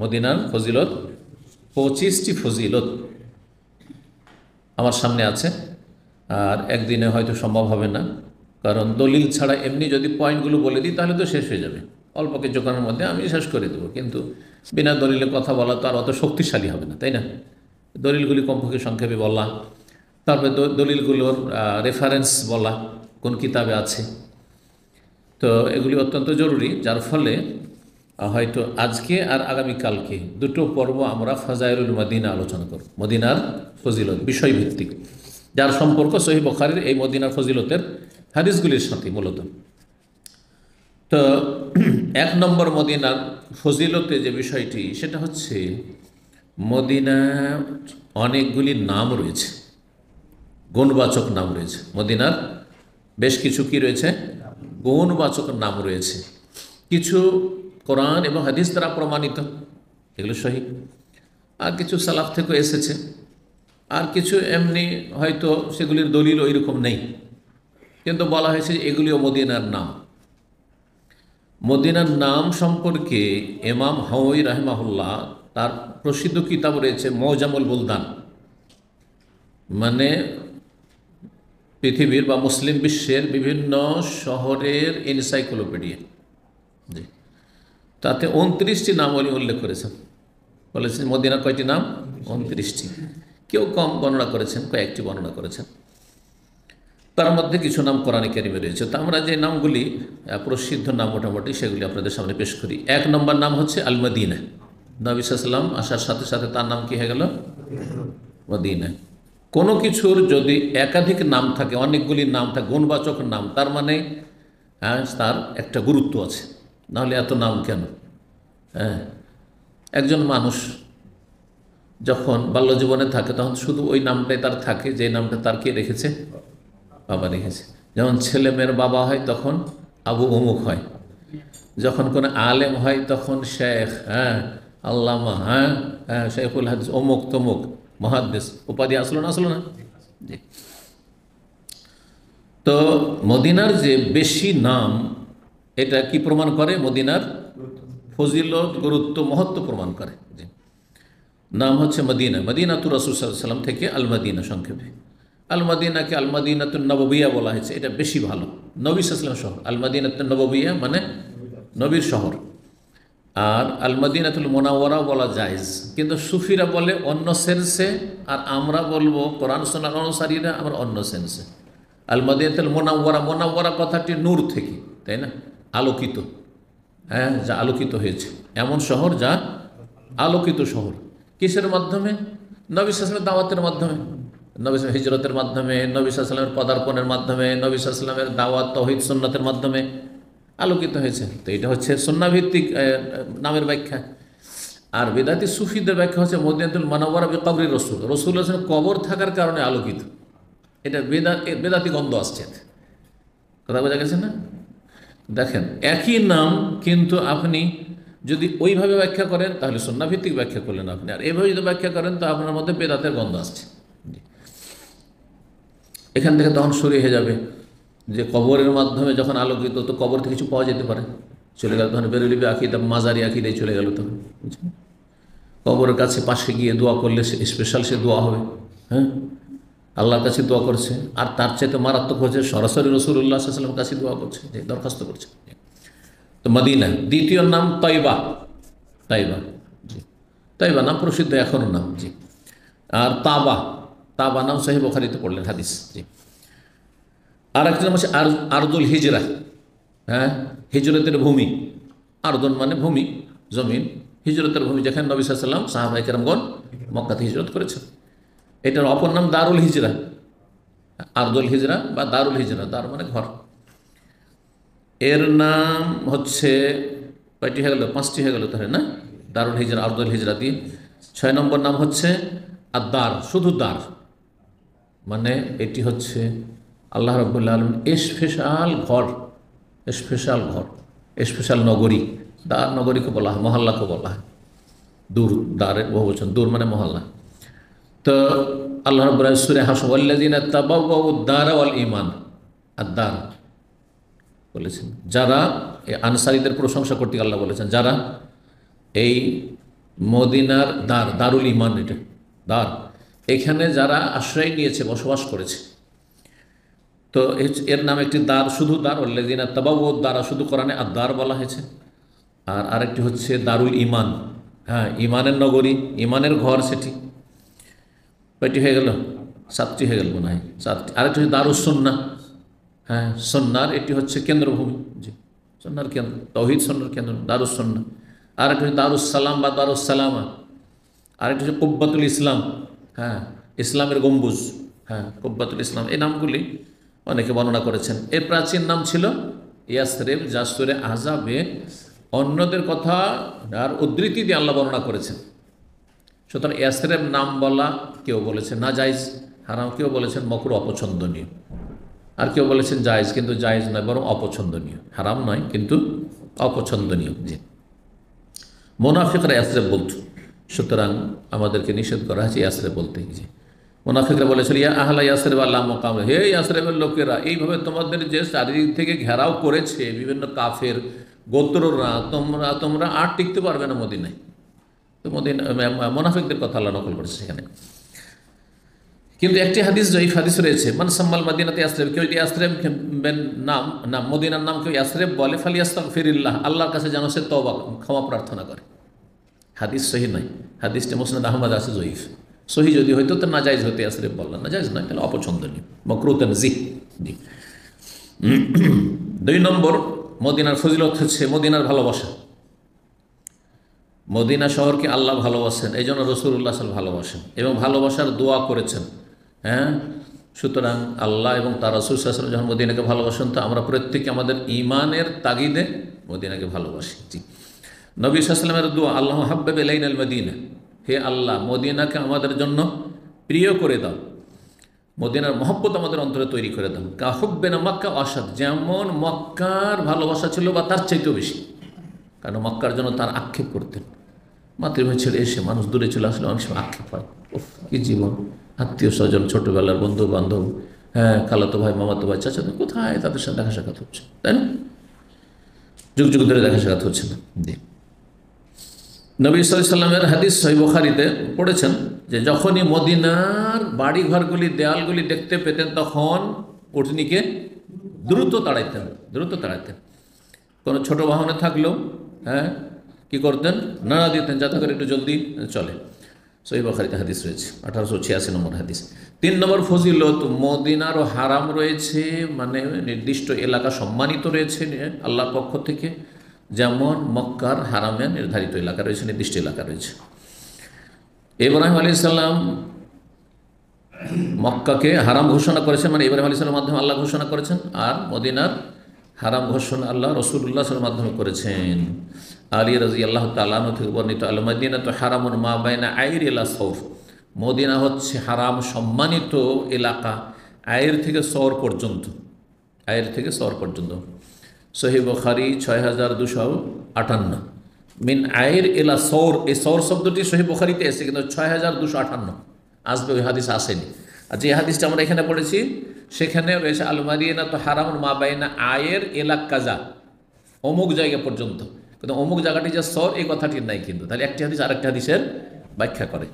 মদিনার ফজিলত 25টি ফজিলত আমার সামনে আছে, আর একদিনে হয়তো সম্ভব হবে না, কারণ দলিল ছাড়া এমনি যদি পয়েন্টগুলো বলে দিই তাহলে তো শেষ হয়ে যাবে, অল্প কিছুক্ষণের মধ্যে আমি শেষ করে দেবো। কিন্তু বিনা দলিলে কথা বলা তো আর অত শক্তিশালী হবে না, তাই না? দলিলগুলি কমপক্ষে সংক্ষেপে বলা, তারপরে দলিলগুলোর রেফারেন্স বলা, কোন কিতাবে আছে। তো এগুলি অত্যন্ত জরুরি, যার ফলে হয়তো আজকে আর আগামীকালকে দুটো পর্ব আমরা ফাজাইলুল মদিনা আলোচনা করব, মদিনার ফজিলত বিষয়ভিত্তিক, যার সম্পর্ক সহিহ বুখারীর এই মদিনার ফজিলতের হাদিসগুলির সাথে মূলত। তো 1 নম্বর মদিনার ফজিলতে যে বিষয়টি, সেটা হচ্ছে মদিনা অনেকগুলি নাম রয়েছে, গুণবাচক নাম রয়েছে। মদিনার বেশ কিছু কি রয়েছে? গুণবাচক নাম রয়েছে। কিছু কোরআন এবং হাদিস দ্বারা প্রমাণিত, এগুলো সহিহ, আর কিছু সালাফ থেকে এসেছে, আর কিছু এমনি হয়তো সেগুলির দলিল ওই রকম নেই, কিন্তু বলা হয়েছে এগুলিও মদিনার নাম। মদিনার নাম সম্পর্কে ইমাম হাওয়ী রাহিমাহুল্লাহ তার প্রসিদ্ধ কিতাব রয়েছে মুজামুল বুলদান, মানে পৃথিবীর বা মুসলিম বিশ্বের বিভিন্ন শহরের এনসাইক্লোপিডিয়া। জি, তাতে 29টি নাম উনি উল্লেখ করেছেন। বলেছেন মদিনার কয়টি নাম? 29টি। কেউ কম বর্ণনা করেছেন, কয়েকটি বর্ণনা করেছেন। তার মধ্যে কিছু নাম কোরআনে কারিমে রয়েছে। তো আমরা যে নামগুলি প্রসিদ্ধ নাম মোটামুটি সেগুলি আপনাদের সামনে পেশ করি। 1 নম্বর নাম হচ্ছে আল মদিনা। নবী সাল্লাল্লাহু আলাইহি ওয়াসাল্লাম আসার সাথে সাথে তার নাম কি হয়ে গেল? মদিনা। কোনো কিছুর যদি একাধিক নাম থাকে, অনেকগুলি নাম থাকে, গুণবাচক নাম, তার মানে তার একটা গুরুত্ব আছে, নাহলে এত নাম কেন? হ্যাঁ, একজন মানুষ যখন বাল্যজীবনে থাকে তখন শুধু ওই নামটাই তার থাকে, যে নামটা তার কে রেখেছে? বাবা রেখেছে। যেমন ছেলে মেয়ের বাবা হয় তখন আবু অমুক হয়, যখন কোনো আলেম হয় তখন শেখ, আল্লামা, শেখুল হাদিস, অমুক তমুক মুহাদ্দিস উপাধি আসলো না? জি। তো মদিনার যে বেশি নাম, এটা কি প্রমাণ করে? মদিনার ফজিলত, গুরুত্ব, মহত্ব প্রমাণ করে। জি, নাম হচ্ছে মদিনা। মদিনাতুর রাসূল সাল্লাল্লাহু আলাইহি ওয়াসাল্লাম থেকে আল মদিনা, সংক্ষেপে আল মদিনাকে আল মদিনাতুন নববিয়া বলা হয়েছে, এটা বেশি ভালো। নবী সাল্লাল্লাহু আলাইহি ওয়াসাল্লাম শহর, আল মদিনাতুন নববিয়া মানে নবীর শহর। আর আল মদিনাতুল মুনাওয়ারা বলা জায়েজ, কিন্তু সুফিরা বলে অন্য সেন্সে, আর আমরা বলবো কোরআন সুন্নাহর অনুসারীরা আমরা অন্য সেন্সে। আল মদিনাতুল মুনাওয়ারা, মুনাওয়ারা কথাটি নূর থেকে, তাই না? আলোকিত, যা আলোকিত হয়েছে, এমন শহর যা আলোকিত শহর। কিসের মাধ্যমে? নবী সাল্লাল্লাহু আলাইহি ওয়াসাল্লামের দাওয়াতের মাধ্যমে, নবী সাল্লাল্লাহু হিজরতের মাধ্যমে, নবী সাল্লাল্লাহু আলাইহি ওয়াসাল্লামের পদার্পণের মাধ্যমে, নবী সাল্লাল্লাহু আলাইহি ওয়াসাল্লামের দাওয়াত তাওহীদ সুন্নাতের মাধ্যমে আলোকিত হয়েছে। তো এটা হচ্ছে সুন্নাহভিত্তিক নামের ব্যাখ্যা। আর বেদাতি সুফিদের ব্যাখ্যা হচ্ছে মদিনাতুল মুনাওয়ারা বিকবরি রাসূল, রাসূলের কবর থাকার কারণে আলোকিত। এটা বেদাতি গন্ধ আসছে, কথা বোঝা গেছে না? দেখেন, একই নাম, কিন্তু আপনি যদি ওইভাবে ব্যাখ্যা করেন তাহলে সুন্নাহভিত্তিক ব্যাখ্যা করলেন আপনি, আর এইভাবে যদি ব্যাখ্যা করেন তো আপনার মধ্যে বেদাতের গন্ধ আসছে। এখান থেকে তখন সরে হয়ে যাবে যে কবরের মাধ্যমে যখন আলোকিত, তো কবর থেকে কিছু পাওয়া যেতে পারে, চলে গেল তখন বেরোলিবি আকিদা, মাজারি আকিদাই চলে গেল তখন। কবরের কাছে পাশে গিয়ে দোয়া করলে স্পেশাল সে দোয়া হবে, আল্লাহর কাছে দোয়া করছে। আর তার চাইতে মারাত্মক হচ্ছে সরাসরি রাসূলুল্লাহ সাল্লাল্লাহু আলাইহি ওয়াসাল্লামের কাছে দোয়া করছে, যে দরখাস্ত করছে। তো মদিনা। দ্বিতীয় নাম তয়বা। তাইবা, জি, তাইবা নাম প্রসিদ্ধ এখনো নাম। জি। আর তাবা, তাবা নাম সহিহ বুখারীতে পড়লেন হাদিস। জি। আর একটা নাম হচ্ছে আরদুল হিজরা, হিজরতের ভূমি। আরদুন মানে ভূমি, জমিন, হিজরতের ভূমি, যেখানে নবী সাল্লাল্লাহু আলাইহি ওয়াসাল্লাম সাহাবায়ে কেরামগণ মক্কাতে হিজরত করেছেন। এটার অপর নাম দারুল হিজরা, আরদুল হিজরা বা দারুল হিজরা, দার মানে ঘর। এর নাম হচ্ছে কয়টি হয়ে গেল? 5টি হয়ে গেল তাহলে, না? দারুল হিজরা, আরদুল হিজরা দিয়ে। 6 নম্বর নাম হচ্ছে আদ-দার, শুধু দার, মানে এটি হচ্ছে আল্লাহ রাব্বুল আলামিন স্পেশাল ঘর, স্পেশাল ঘর, স্পেশাল নগরী। দার নগরীকে বলা হয়, মহল্লাকে বলা হয়। দূর, দারের বহুবচন, দূর মানে মহল্লা। তো আল্লাহ রাব্বুল আলামিন সূরা হাশর ওয়াল্লাযিনা তাবাওয়াউদ দারা ওয়াল ঈমান, আদ-দার বলেছেন। যারা এই আনসারীদের প্রশংসা করতে আল্লাহ বলেছেন, যারা এই মদিনার দ্বার, দারুল ইমান, এটা দ্বার, এখানে যারা আশ্রয় নিয়েছে, বসবাস করেছে, তো এর নাম একটি দ্বার, শুধু দ্বার, ওয়াল্লাযিনা তাবাউ দ্বারা, শুধু কোরআনে আর দ্বার বলা হয়েছে। আর আরেকটি হচ্ছে দারুল ইমান, হ্যাঁ, ইমানের নগরী, ইমানের ঘর সেটি। কয়টি হয়ে গেল? 7টি হয়ে গেল মনে হয়, 7টি। আরেকটি হচ্ছে দারুস সুন্নাহ, হ্যাঁ, সন্ন্যার এটি হচ্ছে কেন্দ্রভূমি, জি, সন্ন্যার কেন্দ্র, তাওহীদ সন্ন্যার কেন্দ্র দারুস সুন্নাহ। আরেকটি হচ্ছে দারুস সালাম বা দারুস সালামা। আরেকটি হচ্ছে কুব্বাতুল ইসলাম, হ্যাঁ, ইসলামের গম্বুজ, হ্যাঁ, কুব্বাতুল ইসলাম। এই নামগুলি অনেকে বর্ণনা করেছেন। এর প্রাচীন নাম ছিল ইয়াসরিব, যা সূরা আহজাবে অন্যদের কথা আর উদ্ধৃতি দিয়ে আল্লাহ বর্ণনা করেছেন। সুতরাং ইয়াসরিব নাম বলা, কেউ বলেছেন নাজায়েজ, হারাম, কেউ বলেছেন মকরুহ, অপছন্দনীয়, আর কেউ বলেছেন জায়েজ, কিন্তু জায়েজ নয়, বরং অপছন্দনীয়, হারাম নয় কিন্তু অপছন্দনীয়। জি, মুনাফিকরা ইয়াসরিব বলত, সুতরাং আমাদেরকে নিষেধ করা হয়েছে ইয়াসরিব বলতে। জি, মুনাফিকরা বলেছিল ইয়া আহলা ইয়াসরিব লা মুকাম, হে ইয়াসরিবের লোকেরা, এইভাবে তোমাদের যে চারিদিক থেকে ঘেরাও করেছে বিভিন্ন কাফের গোত্ররা, তোমরা আর টিকতে পারবে না মদিনায়। তো মুনাফিকদের কথা আল্লাহ নকল করেছে সেখানে। কিন্তু একটি হাদিস, জয়ীফ হাদিস রয়েছে, মান সাম্মাল মাদিনাতে ইয়াসরিব, কেউ যদি ইয়াসরিব নাম, মদিনার নাম কেউ ইয়াসরিব বলে, ফালিয়াস্তাগফিরিল্লাহ, আল্লাহর কাছে যেন সে তওবা, ক্ষমা প্রার্থনা করে। হাদিস সহিহ নয়, হাদিসটি মুসনাদ আহমদ আছে, জয়ীফ। সহি যদি হইতো তো নাজায়েজ হইতো, ইয়াসরিব বললাম নাজায়েজ নয়, তাহলে অপছন্দনীয়, মাকরুহ তানজিহ। জি। 2 নম্বর মদিনার ফজিলত হচ্ছে মদিনার ভালোবাসা। মদিনা শহরকে আল্লাহ ভালোবাসেন, এই জন্য রাসূলুল্লাহ সাল্লাল্লাহু আলাইহি ওয়াসাল্লাম ভালোবাসেন এবং ভালোবাসার দোয়া করেছেন, হ্যাঁ। সুতরাং আল্লাহ এবং তার রাসূল সাল্লাল্লাহু আলাইহি ওয়াসাল্লাম যখন মদিনাকে ভালোবাসেন, তো আমরা প্রত্যেকে আমাদের ঈমানের তাগিদে মদিনাকে ভালোবাসি। জি, নবী সাল্লাল্লাহু আলাইহি ওয়াসাল্লামের দোয়া, আল্লাহুম্মা হাব্বিব ইলাইনাল মদিনা, হে আল্লাহ মদিনাকে আমাদের জন্য প্রিয় করে দাও, মদিনার মহব্বত আমাদের অন্তরে তৈরি করে দাও। কা হুব্বিনা মক্কা আসাদ, যেমন মক্কার ভালোবাসা ছিল বা তার চাইতেও বেশি, কারণ মক্কার জন্য তার আক্ষেপ করতেন। মাতৃভূমি ছেড়ে এসে মানুষ দূরে চলে আসলে অনেক সময় আক্ষেপ হয়, কি জীবন, আত্মীয় স্বজন, ছোটোবেলার বন্ধু বান্ধব, হ্যাঁ, খালাতো ভাই, মামাতো ভাই, চাচাতো, কোথায় তাদের সাথে দেখা সাক্ষাৎ হচ্ছে, তাই না? যুগ যুগ ধরে দেখা সাক্ষাৎ হচ্ছে না। জি, নবী সাল্লাল্লাহু আলাইহি ওয়াসাল্লামের হাদিস সহিহ বুখারীতে পড়েছেন যে যখনই মদিনার বাড়িঘরগুলি, দেয়ালগুলি দেখতে পেতেন, তখন উটনিকে দ্রুত তাড়াইতেন, দ্রুত তাড়াইতেন। কোনো ছোট বাহনে থাকলেও, হ্যাঁ, কি করতেন, নাড়া দিতেন যাতে করে একটু জলদি চলে। সহিহ বুখারীতে হাদিস রয়েছে, 1886 নম্বর হাদিস। 3 নম্বর ফজিলত, মদিনারও হারাম রয়েছে, মানে নির্দিষ্ট এলাকা সম্মানিত রয়েছে আল্লাহর পক্ষ থেকে, যেমন মক্কার হারামে নির্ধারিত এলাকা রয়েছে, নির্দিষ্ট এলাকা রয়েছে। ইব্রাহিম আলাইহিস সালাম মক্কাকে হারাম ঘোষণা করেছেন, মানে ইব্রাহিম আলাইহিস সালামের মাধ্যমে আল্লাহ ঘোষণা করেছেন, আর মদিনার হারাম ঘোষণা আল্লাহ রাসূলুল্লাহ সাল্লাল্লাহু আলাইহি ওয়াসাল্লামের মাধ্যমে করেছেন। আলী রাদিয়াল্লাহু তাআলা আনহু থেকে বর্ণিত, আল মাদিনাতু হারামুন মা বাইনা আইর ইলা সৌর, মদিনা হচ্ছে হারাম সম্মানিত এলাকা আয়ের থেকে সওর পর্যন্ত, আয়ের থেকে সওর পর্যন্ত। সহিহ বুখারী 6258। মিন আয়ের ইলা সৌর, এই সৌর শব্দটি সহিহ বুখারীতে এসেছে, কিন্তু 6258 আসবে, ওই হাদিস আসেনি। আর যে হাদিসটা আমরা এখানে পড়েছি সেখানে রয়েছে আল মাদিনাতু হারামুন মা বাইনা আয়ের ইলা কাজা, অমুক জায়গা পর্যন্ত, কিন্তু অমুক জায়গাটি যে সর, এই কথাটি নাই কিন্তু। তাহলে একটি হাদিস আরেকটি হাদিসের ব্যাখ্যা করে।